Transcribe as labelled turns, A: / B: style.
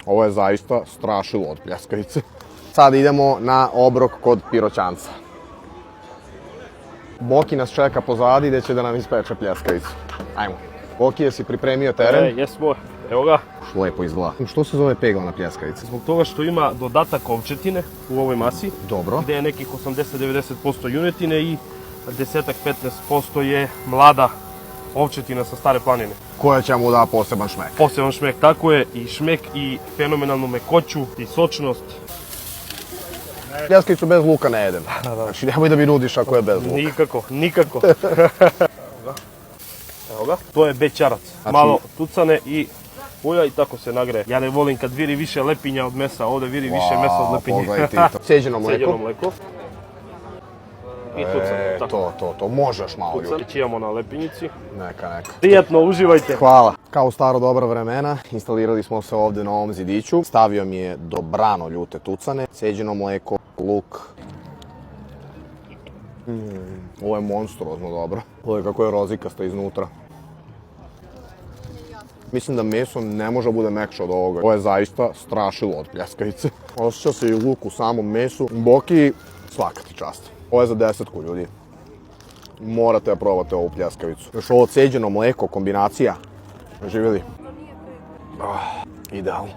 A: Ovo je zaista strašilo od pljeskavice. Sad idemo na obrok kod Piroćanca. Boki nas čeka pozadi gdje će da nam ispeče pljeskavicu. Ajmo. Boki, jesi pripremio teren?
B: Jesmo, evo ga.
A: Lepo izgleda. Što se zove peglana pljeskavica?
B: Zbog toga što ima dodatak ovčetine u ovoj masi.
A: Dobro.
B: Gdje je nekih 80-90% junetine i 10-15% je mlada ovčetina sa Stare planine.
A: Koja će mu da poseban šmek.
B: Poseban šmek, tako je, i šmek i fenomenalnu mekoću i sočnost.
A: Pljeskavicu bez luka ne jedem. Znači nemoj da mi nudiš ako je bez luka.
B: Nikako, nikako. Evo ga, to je bećarac. Malo tucane i ulja i tako se nagreje. Ja ne volim kad viri više lepinja od mesa, ovdje viri više mesa od lepinja.
A: Pogledaj ti to. Sjeđeno mleko.
B: Sjeđeno mleko. I tucane.
A: To možeš malo ljudi.
B: Tucane imamo na lepinjici.
A: Neka.
B: Prijatno, uživajte.
A: Hvala. Kao u staro dobra vremena, instalirali smo se ovdje na ovom zidiću. Stavio mi je dobrano ljute tucane, sjeđeno mleko, luk. Ovo je monstruozno dobro. Ovo je kako je rozikasta iznutra. Mislim da meso ne može bude mekše od ovoga. Ovo je zaista strašilo od pljeskavice. Osjeća se i luk u samom mesu. Boki, svaka ti čast. Ovo je za 10 ljudi. Morate da probate ovu pljeskavicu. Još ovo ceđeno mleko, kombinacija. Živjeli. Idealno.